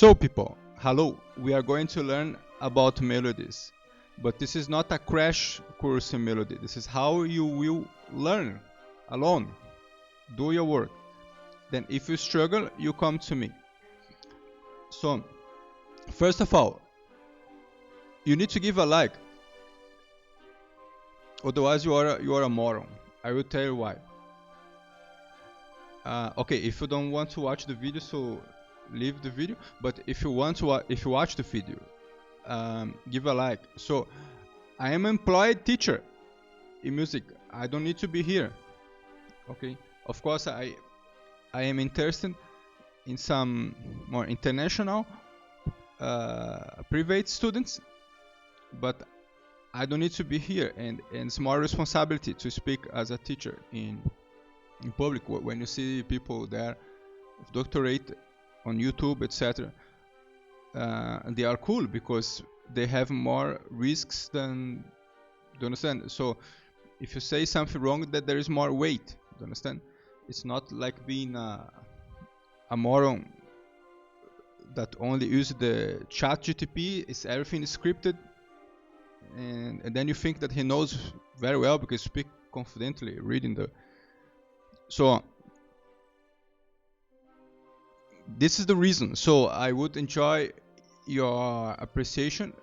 So people, hello, we are going to learn about melodies, but this is not a crash course in melody. This is how you will learn alone. Do your work. Then if you struggle, you come to me. So, first of all, you need to give a like. Otherwise you are a moron. I will tell you why. Okay, if you don't want to watch the video, so leave the video. But if you want to, if you watch the video, give a like. So, I am employed teacher in music. I don't need to be here. Okay. Of course, I am interested in some more international private students, but I don't need to be here, and it's more responsibility to speak as a teacher in public. When you see people there with doctorate on YouTube, etc., and they are cool because they have more risks than, do you understand? So if you say something wrong, that there is more weight. Do you understand? It's not like being a moron that only use the chat GTP. Is everything is scripted, and then you think that he knows very well because you speak confidently reading the. So this is the reason. So I would enjoy your appreciation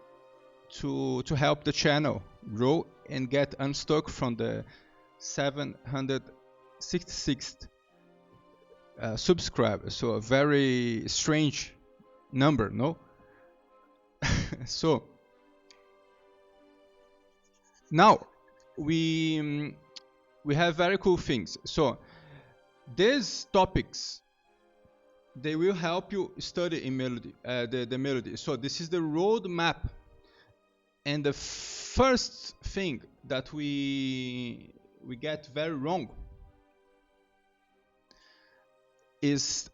to help the channel grow and get unstuck from the 766th subscribers. So a very strange number, no? So now we have very cool things. So these topics, they will help you study in melody, the melody. So this is the roadmap, and the first thing that we get very wrong is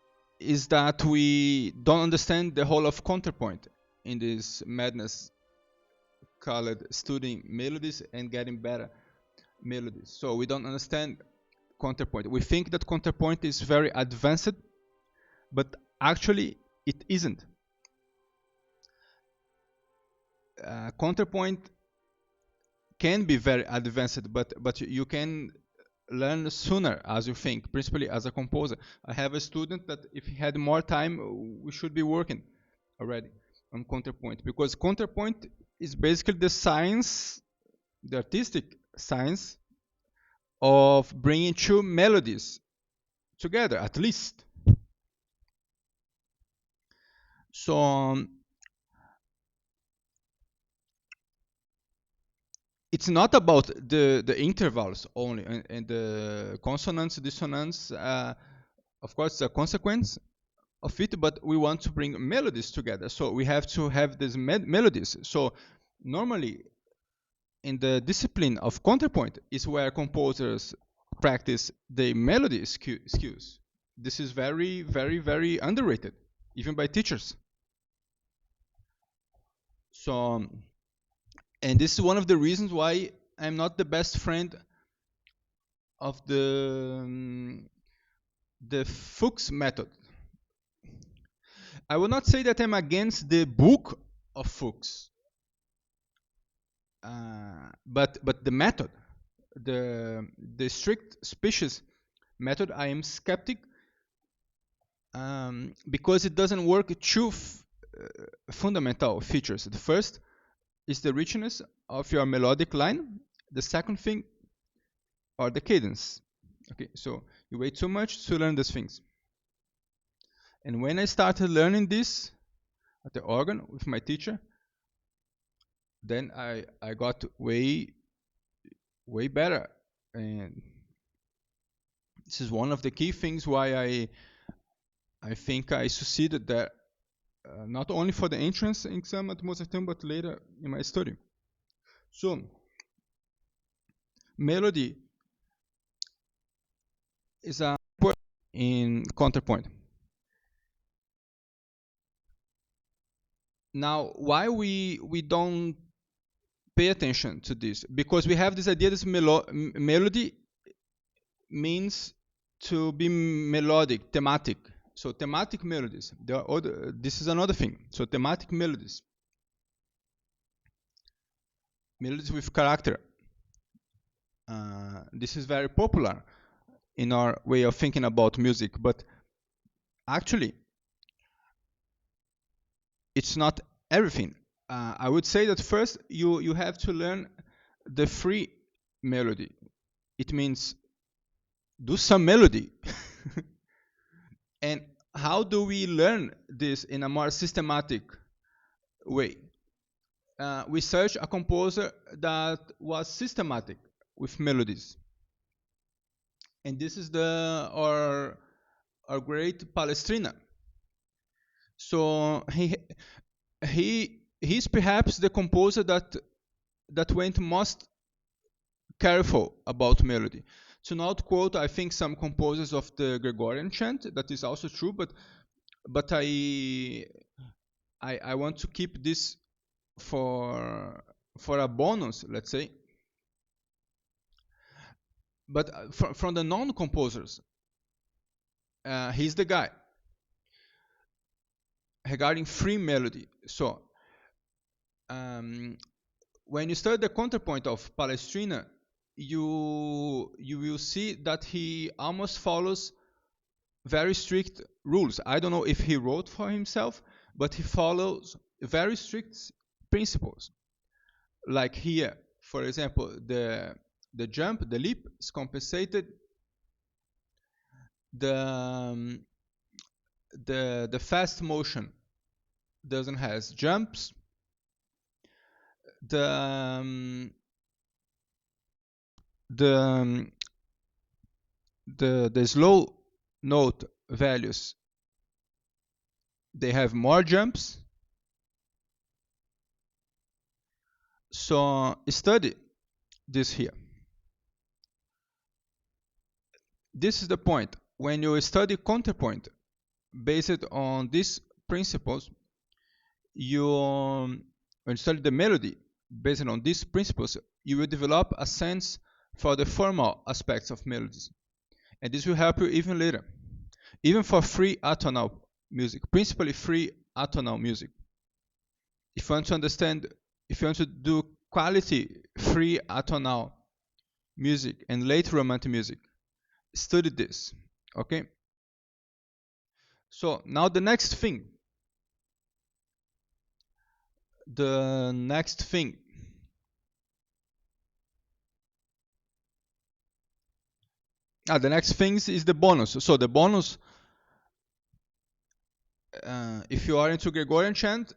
that we don't understand the whole of counterpoint in this madness called studying melodies and getting better melodies. So we don't understand counterpoint. We think that counterpoint is very advanced, but actually it isn't. Counterpoint can be very advanced, but you can learn sooner as you think, principally as a composer. I have a student that if he had more time, we should be working already on counterpoint, because counterpoint is basically the science, the artistic science of bringing two melodies together, at least. So it's not about the intervals only and the consonants, dissonance. Of course, it's a consequence of it, but we want to bring melodies together. So we have to have these melodies. So normally, in the discipline of counterpoint is where composers practice the melody skills. This is very, very, very underrated, even by teachers. So, and this is one of the reasons why I'm not the best friend of the Fuchs method. I will not say that I'm against the book of Fuchs, but the method, the strict species method, I am skeptic, because it doesn't work two fundamental features. The first is the richness of your melodic line. The second thing are the cadence. Okay, so you wait too much to learn these things. And when I started learning this at the organ with my teacher, then I got way better. And this is one of the key things why I think I succeeded there, not only for the entrance exam at Mozarteum, but later in my study. So, melody is a important in counterpoint. Now, why we don't pay attention to this? Because we have this idea that melody means to be melodic, thematic. So thematic melodies. There are other. This is another thing. So thematic melodies. Melodies with character. This is very popular in our way of thinking about music, but actually, it's not everything. I would say that first you have to learn the free melody. It means do some melody. And how do we learn this in a more systematic way? We search a composer that was systematic with melodies, and this is our great Palestrina. So he's perhaps the composer that went most careful about melody. To not quote, I think, some composers of the Gregorian chant, that is also true, but I want to keep this for a bonus, let's say. But from the non-composers, he's the guy regarding free melody. So when you study the counterpoint of Palestrina, you will see that he almost follows very strict rules. I don't know if he wrote for himself, but he follows very strict principles. Like here, for example, the jump, the leap is compensated. The fast motion doesn't has jumps. The slow note values, they have more jumps. So study this here. This is the point. When you study counterpoint based on these principles, when you study the melody based on these principles, you will develop a sense for the formal aspects of melodies. And this will help you even later, even for free atonal music, principally free atonal music. If you want to understand, if you want to do quality free atonal music and late romantic music, study this, okay? So now the next thing. The next thing. The next thing is the bonus. So the bonus, if you are into Gregorian chant,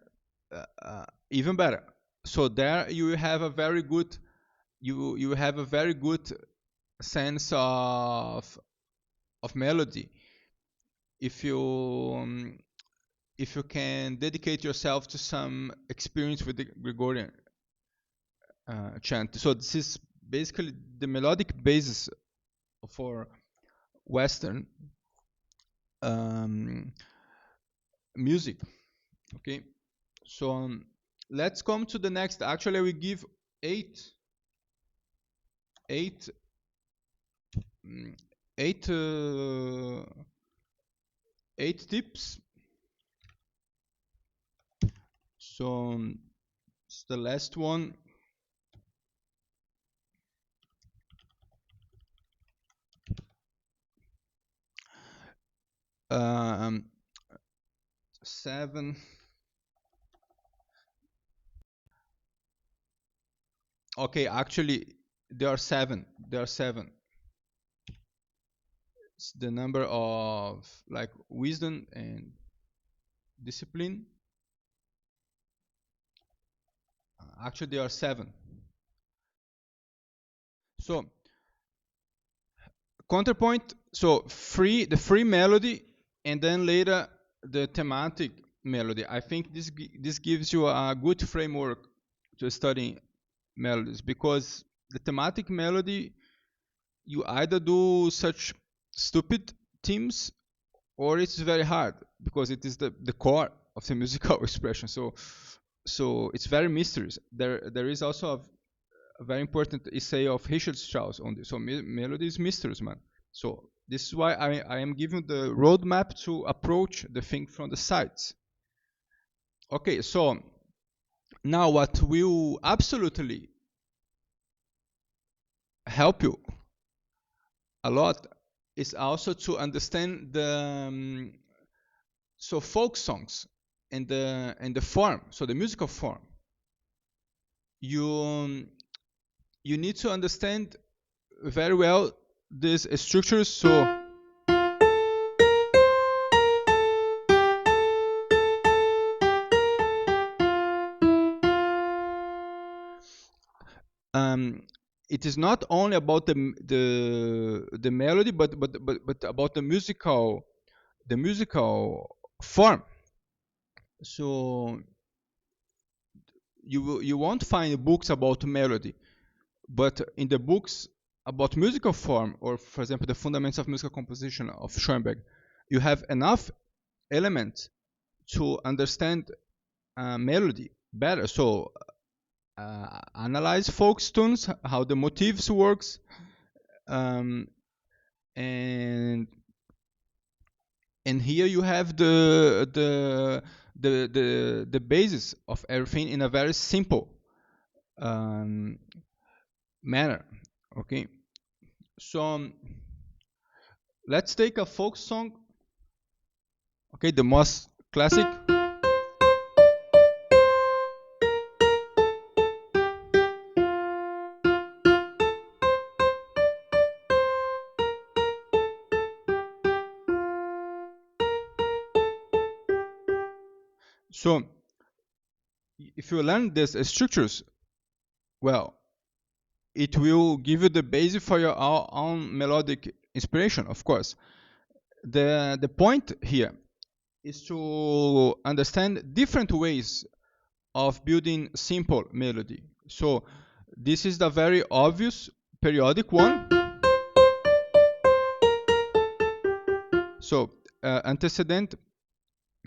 even better. So there you have a very good, you have a very good sense of melody. If you can dedicate yourself to some experience with the Gregorian chant. So this is basically the melodic basis for Western music. Okay, so let's come to the next. Actually, I will give eight tips. So it's the last one. Seven. Okay, actually, there are seven. It's the number of like wisdom and discipline. Actually, there are seven. So counterpoint. So the free melody, and then later the thematic melody. I think this gives you a good framework to study melodies, because the thematic melody, you either do such stupid themes or it's very hard, because it is the core of the musical expression. So it's very mysterious. There is also a very important essay of Richard Strauss on this. So melody is mysterious, man. So This is why I am giving the roadmap to approach the thing from the sides. Okay, so now what will absolutely help you a lot is also to understand the so folk songs and the form, so the musical form. You you need to understand very well these structures. So um, it is not only about the melody, but about the musical form. So you won't find books about melody, but in the books about musical form, or for example the fundamentals of musical composition of Schoenberg, you have enough elements to understand melody better. So analyze folk tunes, how the motifs works, um, and and here you have the basis of everything in a very simple um, manner. Okay, so let's take a folk song. Okay, the most classic. So if you learn these structures well, it will give you the basis for your own melodic inspiration, of course. The point here is to understand different ways of building simple melody. So this is the very obvious periodic one. So antecedent,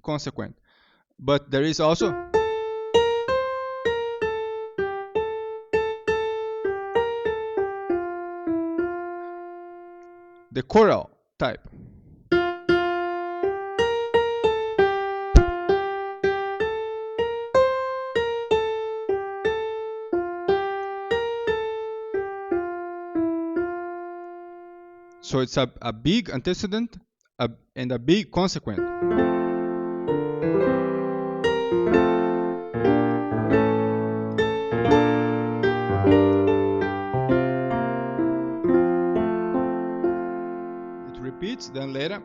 consequent. But there is also the choral type. So it's a big antecedent and a big consequent. It repeats, then later.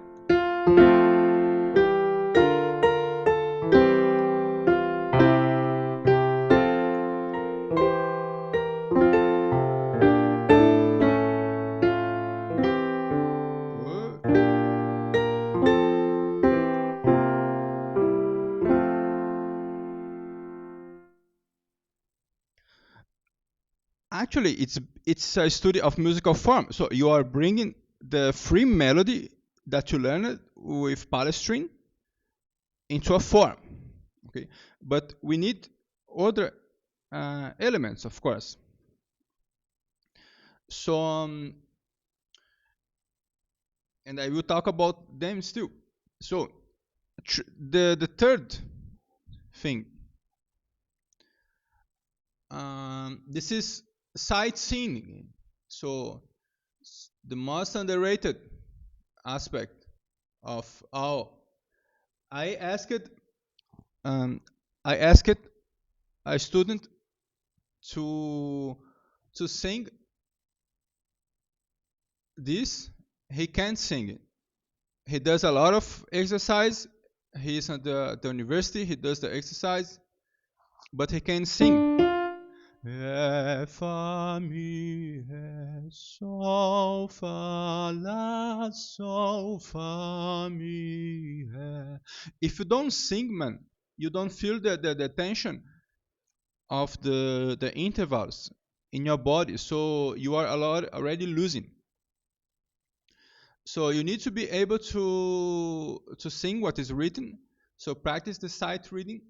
Actually, it's a study of musical form. So you are bringing the free melody that you learned with Palestine into a form. Okay, but we need other elements, of course. So, and I will talk about them still. So, the third thing, this is sightseeing. So, the most underrated aspect of all. I asked, um, I asked a student to sing this. He can't sing it. He does a lot of exercise. He's at the university. He does the exercise, but he can't sing. Ré, fa, mi, ré, sol, fa, la, sol, fa, mi, ré. If you don't sing, man, you don't feel the tension of the intervals in your body. So you are already losing. So you need to be able to sing what is written. So practice the sight reading,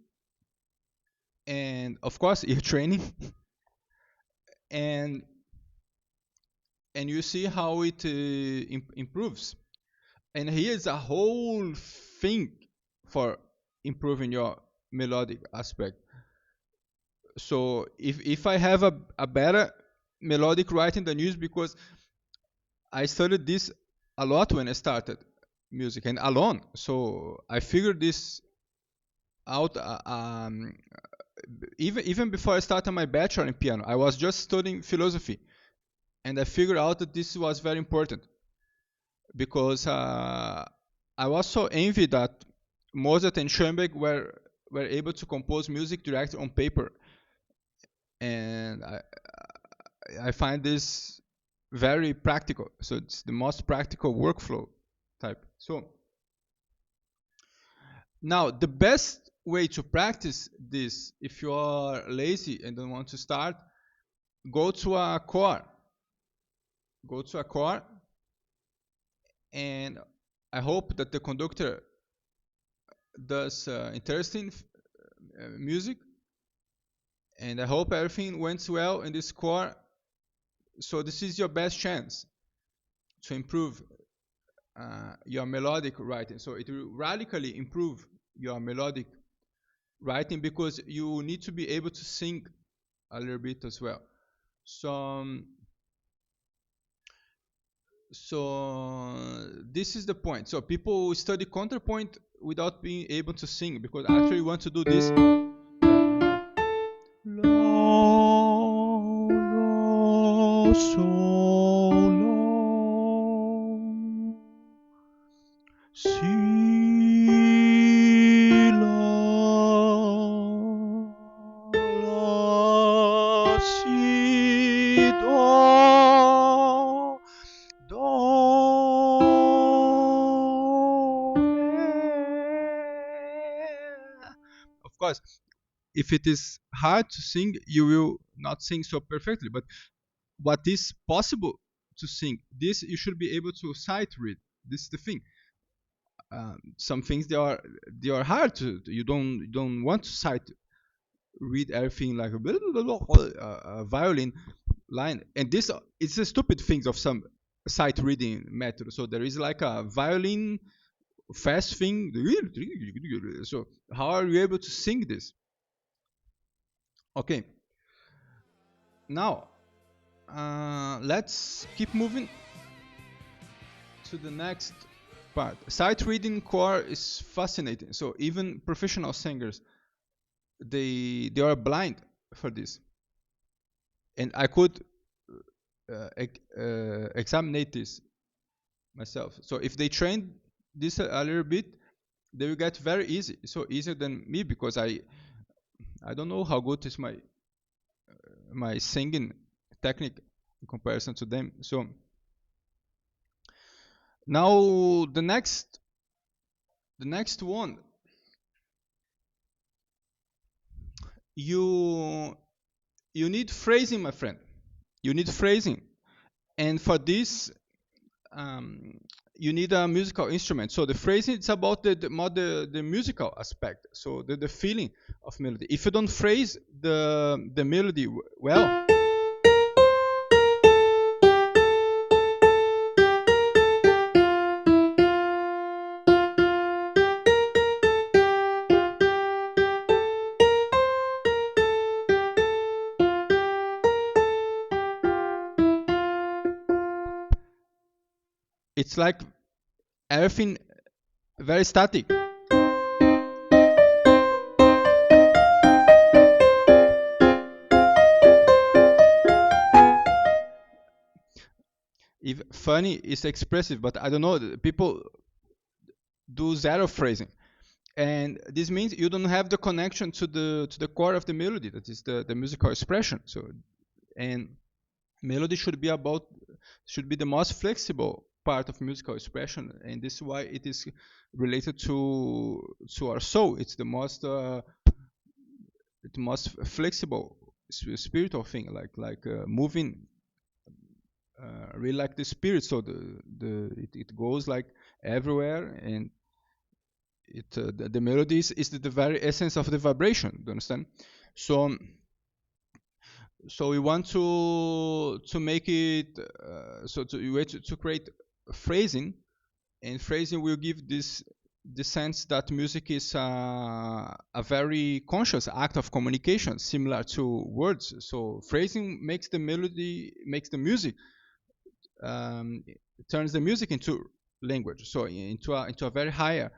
and of course ear training, and and you see how it improves. And here's a whole thing for improving your melodic aspect. So if I have a better melodic writing than you, because I studied this a lot when I started music and alone. So I figured this out. Even before I started my bachelor in piano, I was just studying philosophy, and I figured out that this was very important because I was so envied that Mozart and Schoenberg were able to compose music directly on paper, and I find this very practical. So it's the most practical workflow type. So now the best way to practice this, if you are lazy and don't want to start, go to a core. Go to a core, and I hope that the conductor does interesting music, and I hope everything went well in this core. So this is your best chance to improve your melodic writing. So it will radically improve your melodic writing because you need to be able to sing a little bit as well. So this is the point. So people study counterpoint without being able to sing because actually you want to do this. La, la, sol, la, si, la, si, do, re. Of course, if it is hard to sing, you will not sing so perfectly. But what is possible to sing, this you should be able to sight read. This is the thing. Some things they are hard to. You don't want to sight read everything like a violin line. And this it's a stupid things of some sight reading method. So there is like a violin fast thing. So how are you able to sing this? Okay, now let's keep moving to the next part. Sight reading core is fascinating. So even professional singers, they are blind for this, and I could examine this myself. So if they train this a little bit, they will get very easy. So easier than me because I don't know how good is my singing technique in comparison to them. So now the next one, you need phrasing, my friend. You need phrasing, and for this um, you need a musical instrument. So the phrasing is about the musical aspect, so the feeling of melody. If you don't phrase the melody well, it's like everything very static. If funny is expressive, but I don't know, people do zero phrasing, and this means you don't have the connection to the core of the melody, that is the musical expression. So and melody should be the most flexible part of musical expression, and this is why it is related to our soul. It's the most flexible spiritual thing, like moving really like the spirit. So it goes like everywhere, and the melody is the very essence of the vibration. Do you understand? So So we want to make it we want to create phrasing, and phrasing will give this the sense that music is a very conscious act of communication, similar to words. So phrasing makes the melody, makes the music, um, turns the music into language, so into a very higher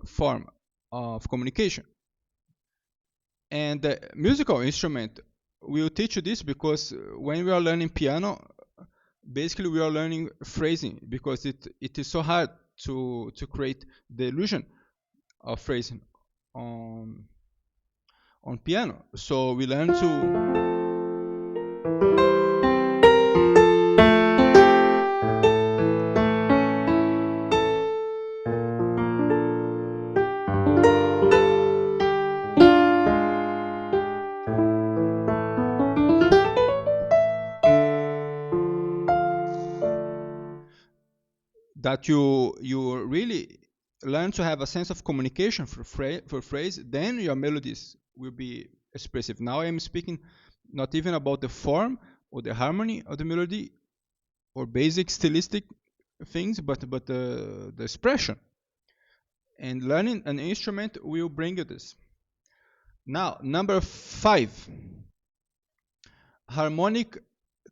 form of communication. And the musical instrument will teach you this, because when we are learning piano, basically we are learning phrasing, because it is so hard to create the illusion of phrasing on on piano. So we learn to that you really learn to have a sense of communication for phrase, then your melodies will be expressive. Now I am speaking not even about the form or the harmony of the melody or basic stylistic things, but the expression. And learning an instrument will bring you this. Now, number 5, harmonic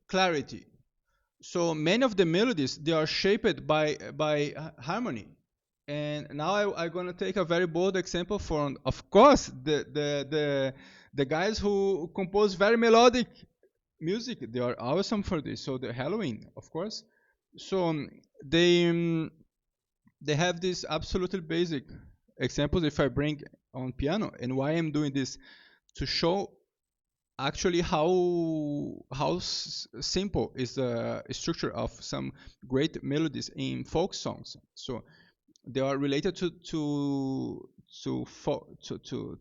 clarity. So many of the melodies, they are shaped by harmony. And now I'm gonna take a very bold example from, of course, the guys who compose very melodic music. They are awesome for this. So the Halloween, of course. So they have these absolutely basic examples. If I bring on piano, and why I'm doing this, to show actually how simple is the structure of some great melodies in folk songs. So they are related to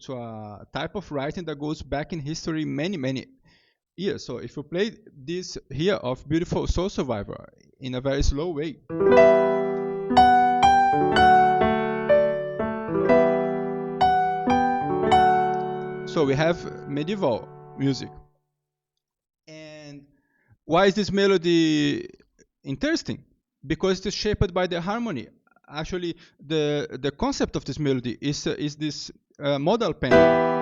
a type of writing that goes back in history many years. So if you play this here of Beautiful Soul Survivor in a very slow way, so we have medieval music. And why is this melody interesting? Because it is shaped by the harmony. Actually, the concept of this melody is this modal pendulum.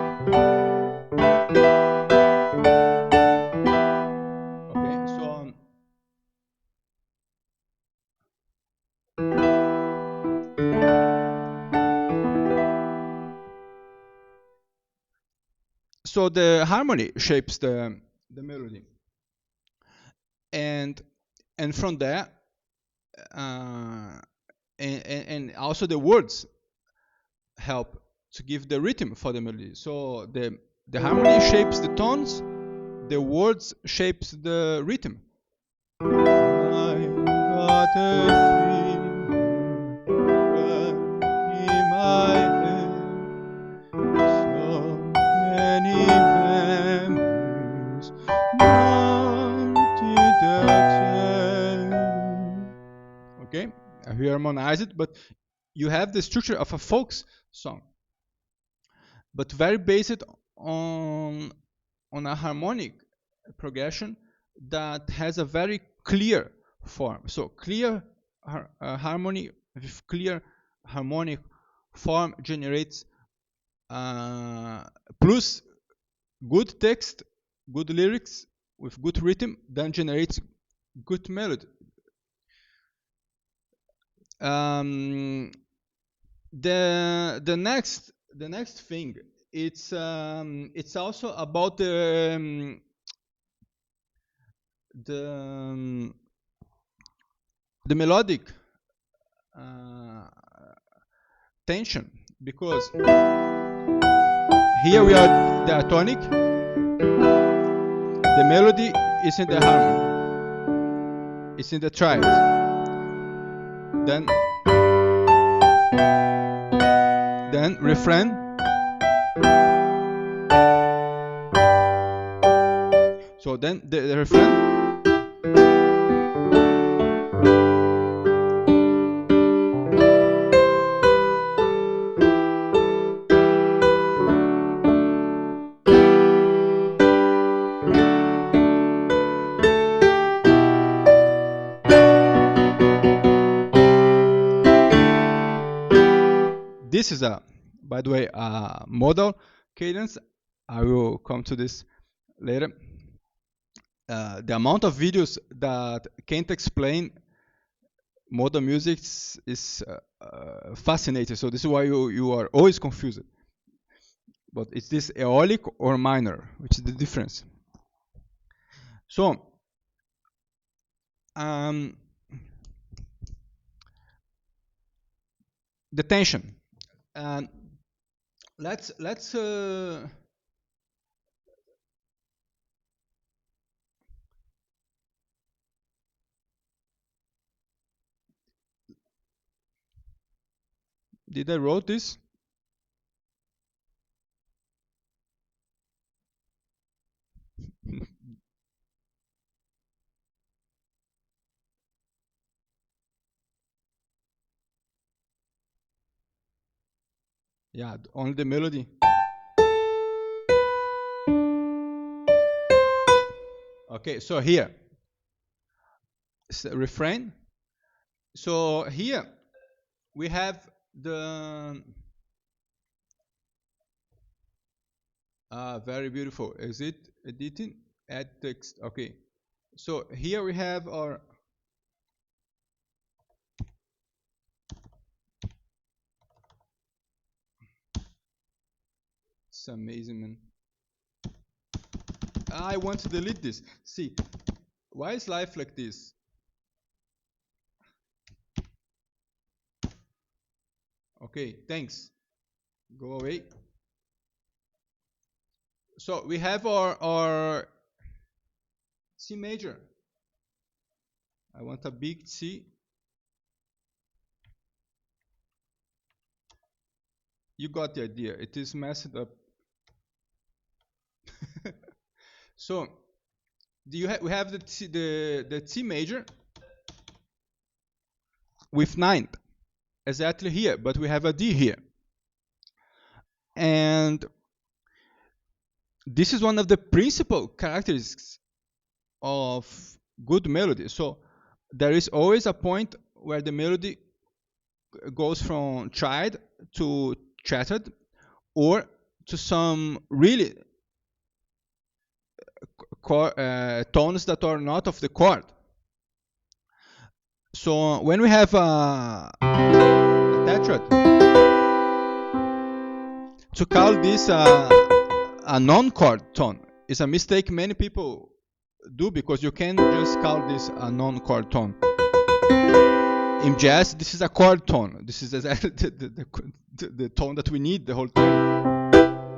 Okay, so the harmony shapes the melody, and from there, uh, and also the words help to give the rhythm for the melody. So the harmony shapes the tones, the words shapes the rhythm. I got a feeling in my head, so many memories gone to the tale. Okay, we harmonize it, but you have the structure of a folk song, but very based on a harmonic progression that has a very clear form. So clear harmony with clear harmonic form generates plus good text, good lyrics with good rhythm, then generates good melody. The next thing, it's also about the the melodic uh, tension, because here we are diatonic, the melody is in the harmony, it's in the triads, then refrain, so then the refrain, this is a, by the way, a modal cadence. I will come to this later. The amount of videos that can't explain modal music is fascinating. So this is why you are always confused. But is this aeolic or minor? Which is the difference? So the tension. And let's did I wrote this? Yeah, only the melody. Okay, so here it's the refrain. So here we have the very beautiful. Is it editing? Add text. Okay. So here we have our it's amazing, man. I want to delete this. See, why is life like this? Okay, thanks. Go away. So we have our C major. I want a big C. You got the idea. It is messed up. So we have the C major with ninth exactly here, but we have a D here. And this is one of the principal characteristics of good melody. So there is always a point where the melody goes from triad to chattered, or to some really tones that are not of the chord. So when we have a tetrad, to call this a non-chord tone is a mistake many people do, because you can just call this a non-chord tone. In jazz, this is a chord tone. This is exactly the tone that we need the whole time.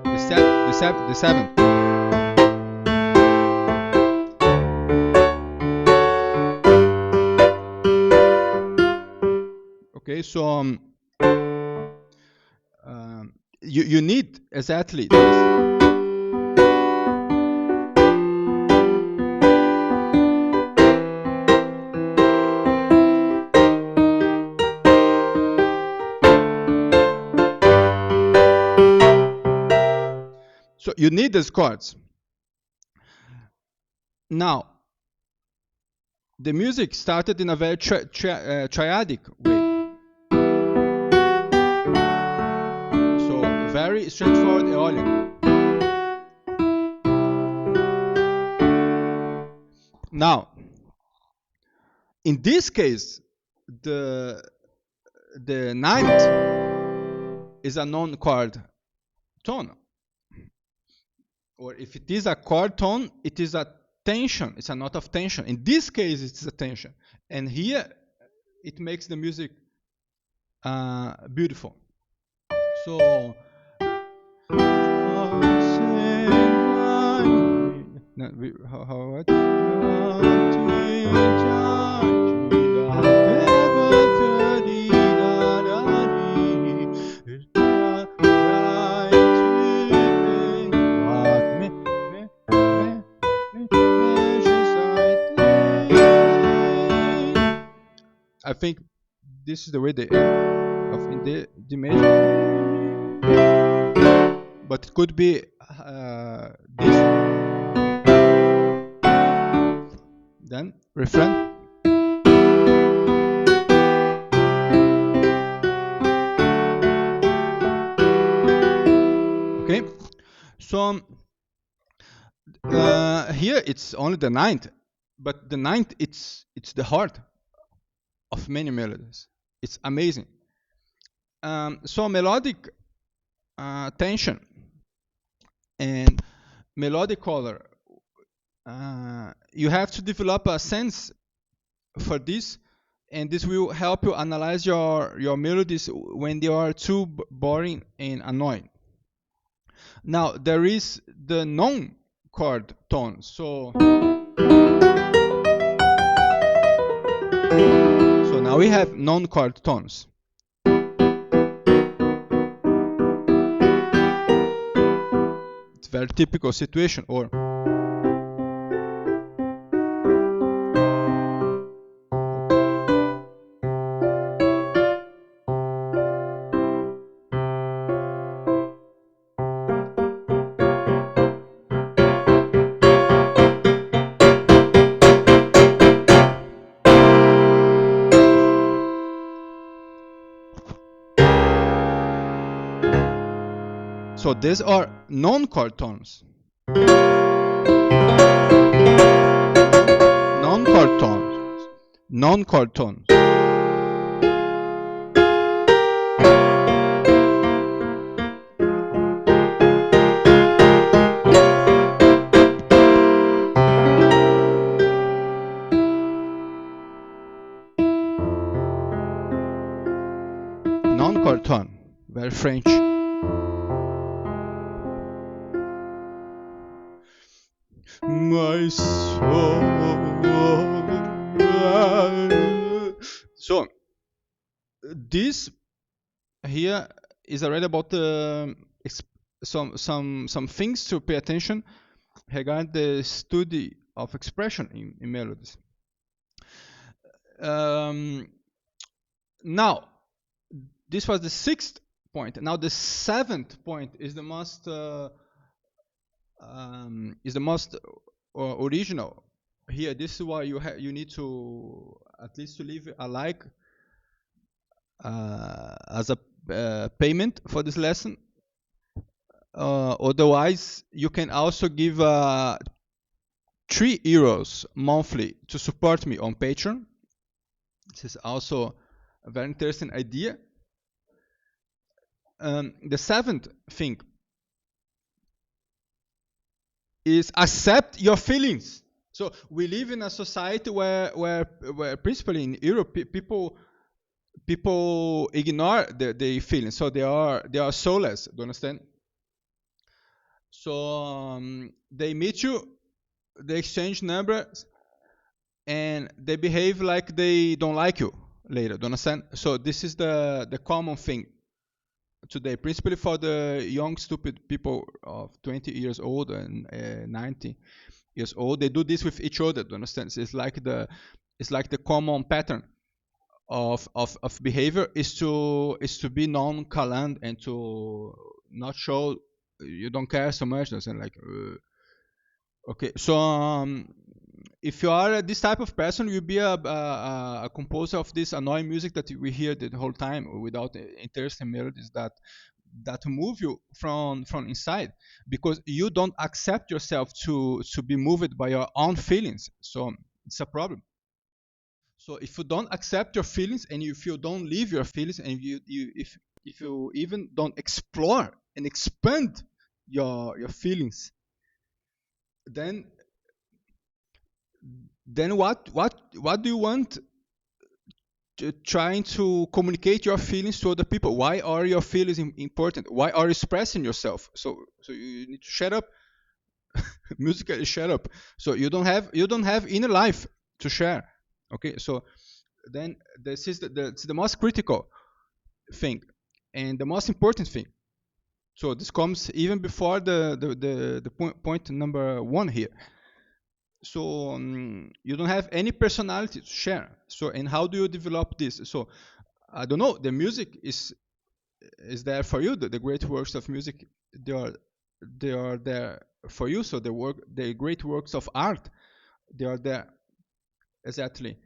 The seventh. Okay, so you need exactly this. So you need these chords. Now, the music started in a very triadic way. So very straightforward aeolic. Now, in this case, the ninth is a non-chord tone. Or if it is a chord tone, it is a tension. It's a note of tension. In this case, it's a tension. And here, it makes the music beautiful. So, what? I think this is the way they end of in the D major, but it could be this. Then refrain. So here it's only the ninth, but the ninth it's the heart of many melodies. It's amazing. So melodic tension and melodic color. You have to develop a sense for this, and this will help you analyze your melodies when they are too boring and annoying. Now there is the non-chord tone. So now we have non-chord tones. It's a very typical situation. Or so these are non-chord tones. Non-chord tones. Non-chord tones. Non-chord tone. Very French. My soul. So this here is already about the some things to pay attention regarding the study of expression in melodies. Now, this was the sixth point. Now, the seventh point is the most original. Here, this is why you need to at least to leave a like as a payment for this lesson. Otherwise, you can also give €3 monthly to support me on Patreon. This is also a very interesting idea. The seventh thing is accept your feelings. So we live in a society where principally in Europe, people ignore their feelings. So they are soulless. Do you understand? So they meet you, they exchange numbers, and they behave like they don't like you later. Do you understand? So this is the common thing today, principally for the young stupid people of 20 years old and 90 years old. They do this with each other. Do you understand? So it's like the common pattern of behavior is to be nonchalant and to not show you don't care so much. And like okay, so if you are this type of person, you'll be a composer of this annoying music that we hear the whole time without interesting melodies that move you from inside, because you don't accept yourself to be moved by your own feelings. So it's a problem. So if you don't accept your feelings, and if you don't live your feelings, and if you even don't explore and expand your feelings, then what do you want trying to communicate your feelings to other people? Why are your feelings important? Why are you expressing yourself? So you need to shut up. Musically shut up. So you don't have inner life to share. Okay, so then this is the most critical thing and the most important thing. So this comes even before the point number one here. So you don't have any personality to share. So, and how do you develop this? So I don't know, the music is there for you. The great works of music, they are there for you. So the great works of art, they are there exactly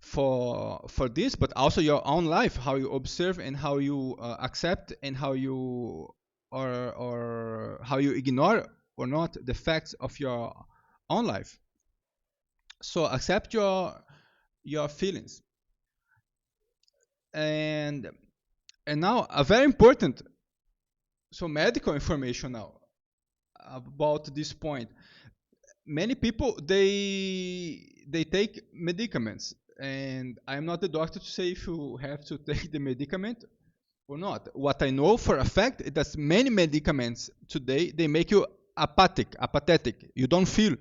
for this, but also your own life, how you observe and how you accept and how you or how you ignore or not the facts of your own life. So accept your feelings. And now a very important, so medical information now about this point. Many people, they take medicaments, and I'm not the doctor to say if you have to take the medicament or not. What I know for a fact is that many medicaments today, they make you apathetic. You don't feel.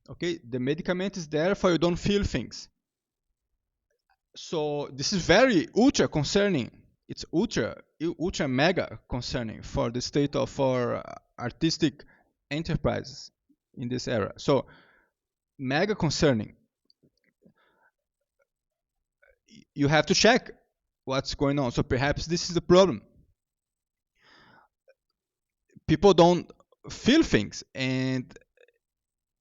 Okay, the medicament is there for you don't feel things. So this is very ultra concerning. It's ultra mega concerning for the state of our artistic enterprises in this era. So mega concerning. You have to check what's going on. So perhaps this is the problem. People don't feel things, and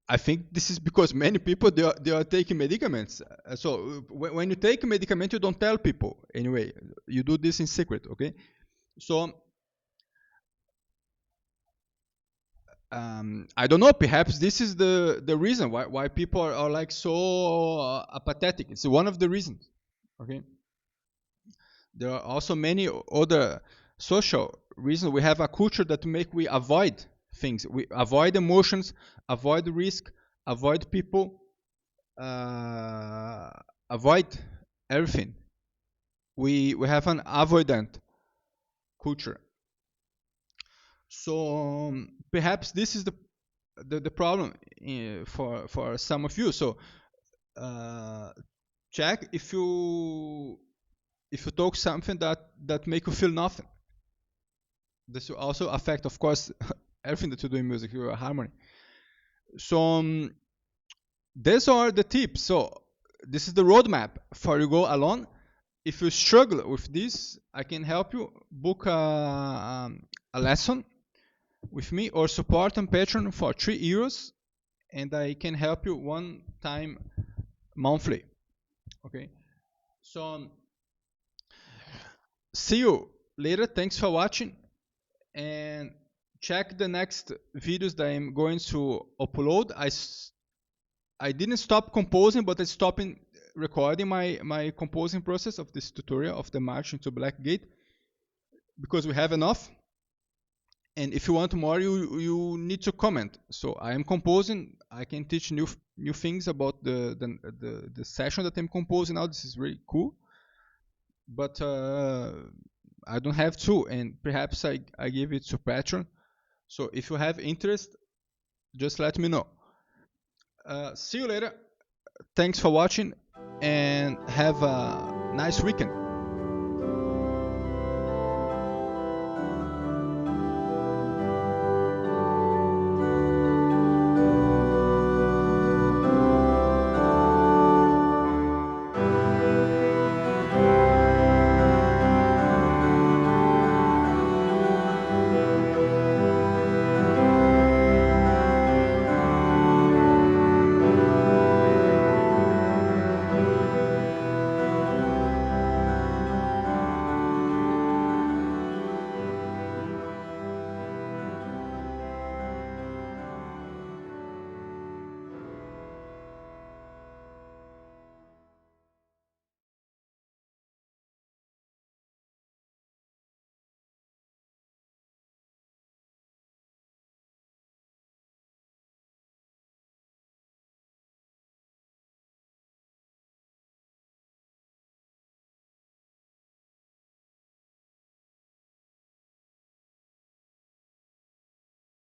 I think this is because many people, they are taking medicaments. So when you take a medicament, you don't tell people anyway. You do this in secret, okay? So I don't know. Perhaps this is the reason why people are like so apathetic. It's one of the reasons. Okay. There are also many other social reasons. We have a culture that make we avoid things. We avoid emotions, avoid risk, avoid people, uh, avoid everything. We have an avoidant culture. So perhaps this is the problem for some of you. So uh, check if you talk something that make you feel nothing. This will also affect, of course, everything that you do in music, your harmony. So these are the tips. So this is the roadmap for you go alone. If you struggle with this, I can help you book a lesson with me or support on Patreon for €3, and I can help you one time monthly. Okay. So see you later. Thanks for watching, and check the next videos that I'm going to upload. I didn't stop composing, but I stopped recording my composing process of this tutorial of the March into Black Gate because we have enough. And if you want more, you need to comment. So I am composing. I can teach new things about the session that I'm composing now. This is really cool. But I don't have to, and perhaps I give it to Patreon. So if you have interest, just let me know. See you later. Thanks for watching, and have a nice weekend.